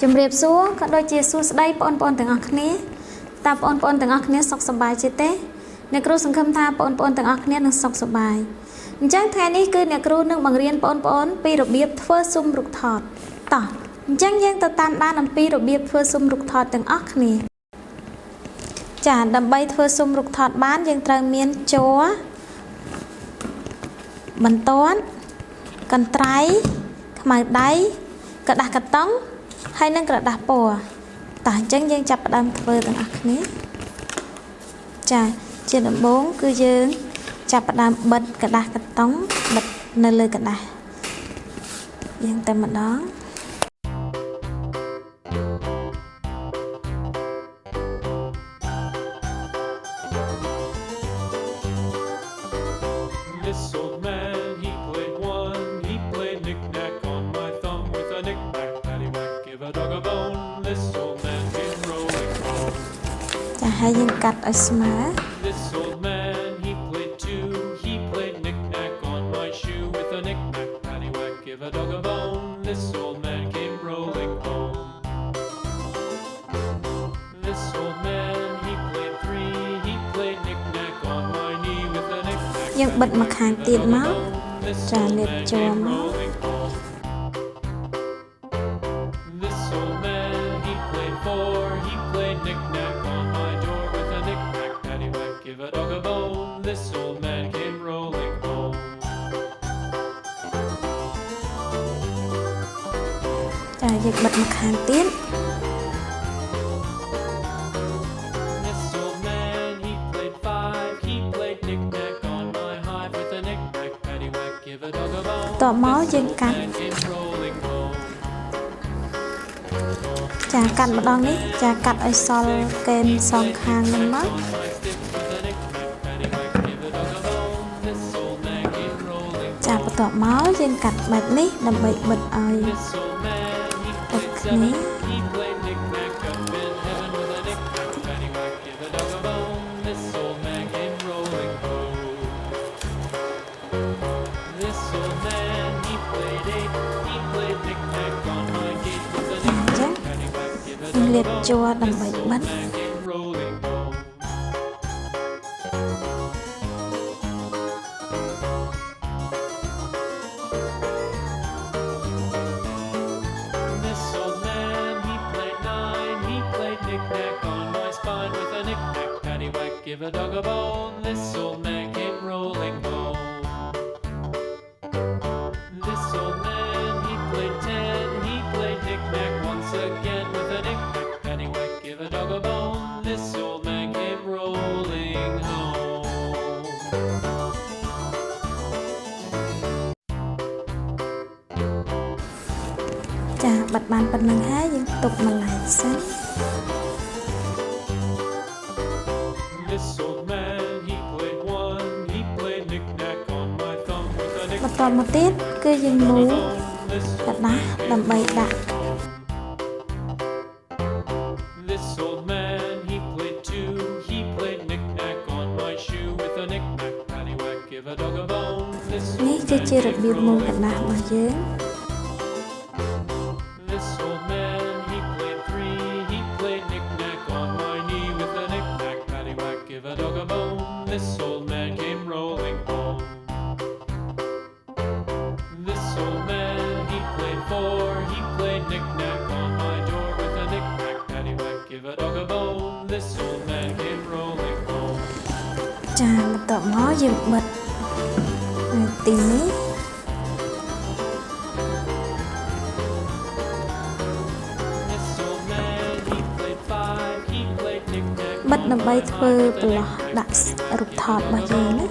chấm riệp xuống các đôi chia xuống đây bọn từng ọc nè ta bọn từng ọc nè sọc sờ bài chết té nè kêu sừng khăm tha bọn từng ọc nè nâng sọc sờ bài chắc thay ní cứ nè kêu nâng bằng riêng bọn pi rồi biếp phơi sum rục thọt tỏ chắc nhưng ta tam đa nằm pi rồi biếp phơi sum rục thọt từng ọc nè chả đầm bay phơi sum rục thọt bán nhưng trời miên chó bẩn toán cần trái mà đáy cả đặt cả tống hay nâng cả đặt bò tả chân dân chập đâm phơi từng ạc ní chà trên đầm 4 cứ dương chập đâm bật cả đặt cả tống bật nơi lời cả đặt dân tên mình đó hay dân cắt ở smá dân bật mặt hàng tiền máu trả liệt cho máu dịch bật mặt hàng tiến tỏ máu trên cắn chà cắn một đòn đi chà cắt ở sol kèm song khang lên mắt chà tỏ máu trên cắt bạch ní đầm bạch bật ơi ní liệt chua đầm bạch bắn Give a dog a bone, this old man came rolling home. This old man, he played 10, he played knick-knack once again with a knick-knack, paddywhack. Give a dog a bone, this old man came rolling home. Chà, bật bàn bật nâng há nhưng tục mà lại xanh. Bật toàn một tiết cứ dừng mũ đặt đá làm bầy đạn ní chưa được biểu mũ cả đá mà chứ chà một tọ mó dừng bật tìm ní bật nằm bay thơ bờ đặt rụt thọt bao giờ nữa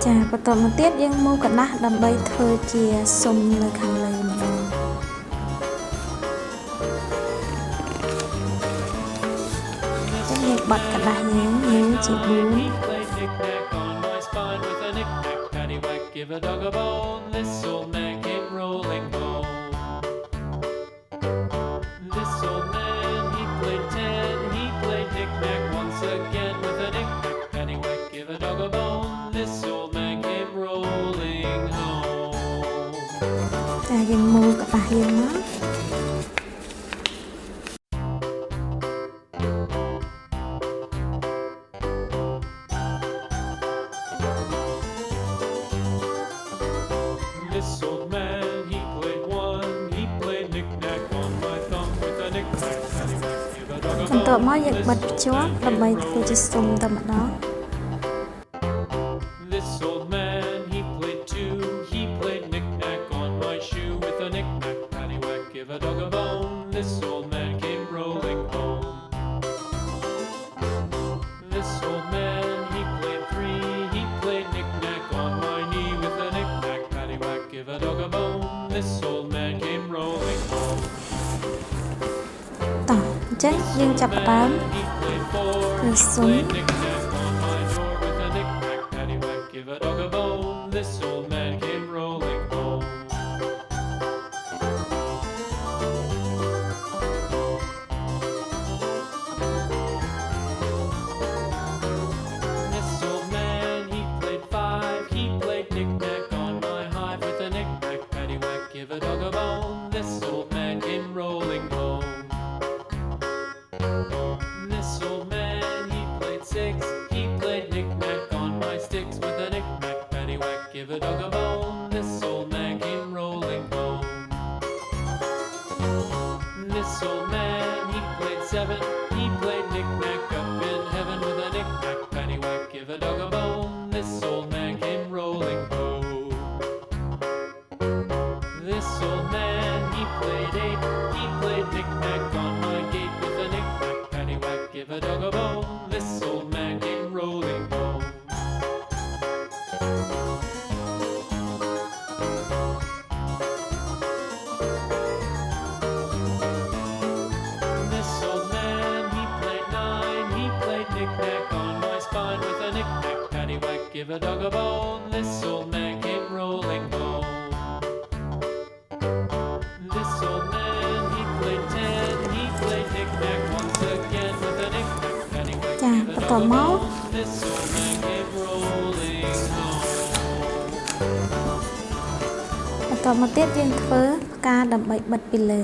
ចាបន្តមកទៀតយើងមកกระดาษដើម្បីធ្វើជាសុំនៅខាងលើម្ដងចឹងយើងបត់กระดาษយើងជា4 Give a dog a bone, this old man came rolling home. This old man, he played 10, he played knick-knack once again with a knick-knack, paddywhack, give a dog a bone, this old man came rolling home. ចាយើងមូលกระดาษយើងមកThis old man, he played 1, he played knick-knack on my thumb with a knick-knack, paddywhack, give a dog a បន្ទាប់ bone. មកយើងបិទភ្ជាប់ដើម្បីធ្វើជាសុំតែម្ដង This old man, he played 2, he played knick-knack on my shoe with a knick-knack, paddywhack, give a dog a bone. This old man came rolling home. This old man, he played 3, he played knick-knack on my knee with a knick-knack, paddywhack, give a dog a bone. This old man came rolling home. តោះអញ្ចឹងយើងចាប់ផ្ដើម He played 4,គឺ he សុំ played knick-knack on my door with a knick-knack, paddywhack, give a dog a bone. This old man came rolling home. This old man, he played 5, he played knick-knack on my hive with a knick-knack, paddywhack, give a dog a bone. This old man came rolling home. This old man, he played 6, he played knick-knack on my sticks with a knick-knack, paddywhack, give a dog a bone. This old man came rolling home. This old man, he played 7, he played knick-knack up in heaven with a knick-knack, paddywhack, give a dog a bone. This old man came rolling home. This old man, he played 8, he played knick-knack on my gate with a knick-knack, paddywhack, give a dog a bone. This old man came rolling home. This old man, he played 9, he played knick-knack on my spine with a knick-knack, paddywhack, give a dog a bone. This old man came rolling home. This old man, he played 10, he played knick-knack once again with a knick-knack, paddywhack, ចា give a បន្ត dog a មក bone. This old man came rolling home. បន្តមកទៀតយើងធ្វើផ្កាដើម្បីបិទពីលើ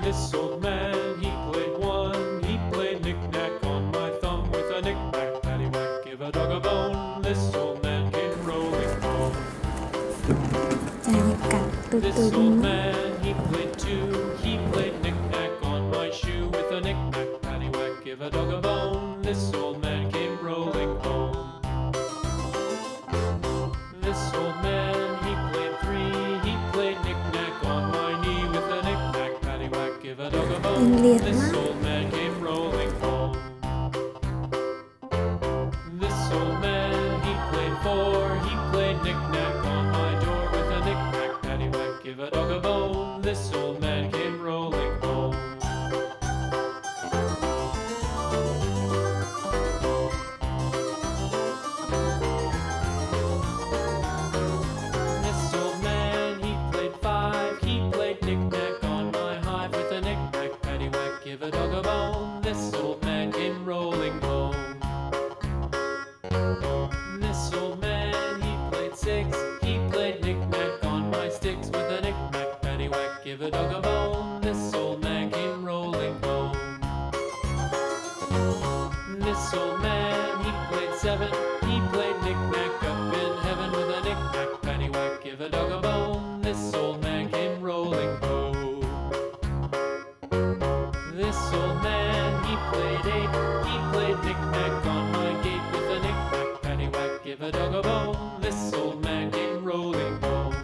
This old man, he played 1, he played knick-knack on my thumb with a knick-knack, paddywhack, give a dog a bone. This old man came rolling home. ចាយើងកាត់ទូ This ទូ old man, he played 2, he played knick-knack on my shoe with a knick-knack, paddywhack, give a dog a bone. This old man came rolling home. This old man, he played 3, he played knick-knack on my knee with a knick-knack, paddywhack, give a dog a bone. Liệt This quá. old man came rolling home. This old man, he played 4, he played knick-knack on my door with a knick-knack, paddywhack, give a dog a bone. This old man came rolling home. This old man, he played 5, he played knick-knack on my hive with a knick-knack, paddywhack, give a dog a bone. This old man came rolling home. This old man, he played 6, he played knick-knack on my sticks with a knick-knack, paddywhack, give a dog a bone. This old man came rolling home. This old man, he played 7, he played knick-knack up in heaven with a knick-knack, paddywhack, give a dog a bone. This old man came rolling home. This old man, he played 8, he played knick-knack on my gate with a knick-knack, paddywhack, give a dog a bone. This old man came rolling home.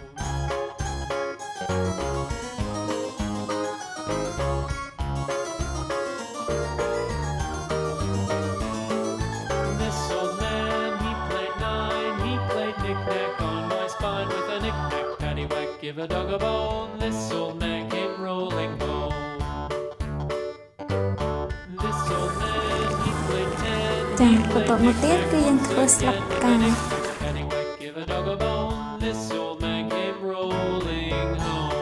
give a dog a bone. This old man came rolling home. This old man, he played ten. ចាបន្ទាប់មកទៀតគឺយើងធ្វើស្លឹកផ្កា Anyway, give a dog a bone. This old man came rolling home.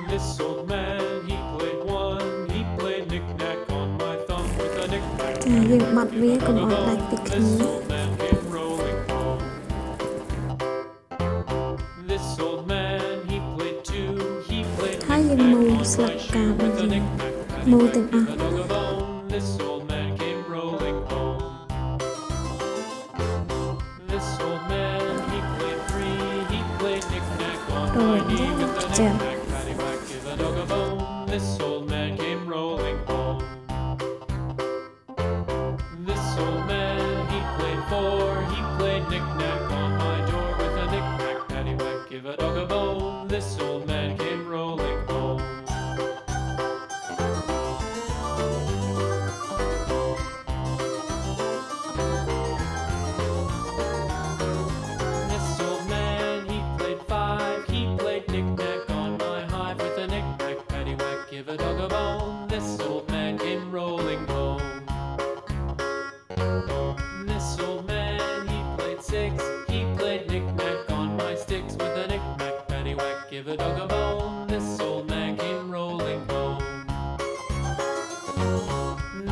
This old man, he played one. He played knick-knack on my thumb with a knick-knack. ចាយើងបត់វាកុំឲ្យដាច់ពីគ្នា This old man came rolling home. This old man, he played two. He played ហើយយើងមូលស្លឹកផ្ការបស់យើងមូលទាំងអស់ a dog a bone. This old man came rolling home. This old man, he played three. He played knick-knack on រួ my ច knee យើង with a ចាំ knick-knack. Paddywhack, give a dog a bone. This old man came rolling home. This old man, he played four. He played knick-knack on my door with a knick-knack. Paddywhack, give a dog a bone. This old man came rolling home. This old man, he played five. He played knick-knack on my hive with a knick-knack. Paddywhack, give a dog a bone. This old man came rolling home. This old man, he played six. He played knick-knack on my sticks with a knick-knack. Paddywhack, give a dog a bone. This old man came rolling home.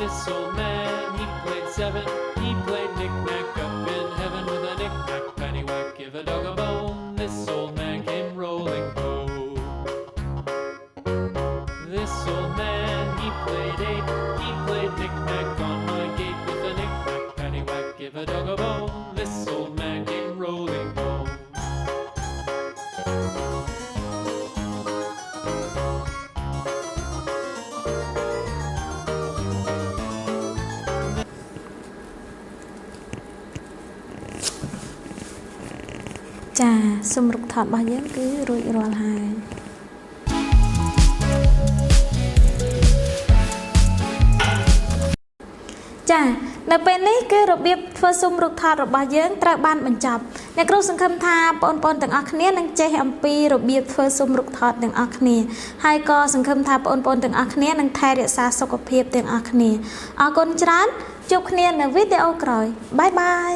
This old man, he played seven. He played knick-knack up in heaven with a knick-knack. Paddywhack, give a dog a bone. This old man came rolling home. This old man, he played eight. He played knick-knack on my gate with a knick-knack. Paddywhack, give a dog a bone. This old man came rolling home.ចាសុំរូបថតរបស់យើងគឺរួចរាល់ហើយចានៅពេលនេះគឺរបៀបធ្វើស៊ុំរូបថតរបស់យើងត្រូវបានបញ្ចប់អ្នកគ្រូសង្ឃឹមថាបងប្អូនទាំងអស់គ្នានឹងចេះអំពីរបៀបធ្វើស៊ុំរូបថតទាំងអស់គ្នាហើយក៏សង្ឃឹមថាបងប្អូនទាំងអស់គ្នានឹងថែរក្សាសុខភាពទាំងអស់គ្នាអរគុណច្រើនជួបគ្នានៅវីដេអូក្រោយបាយបាយ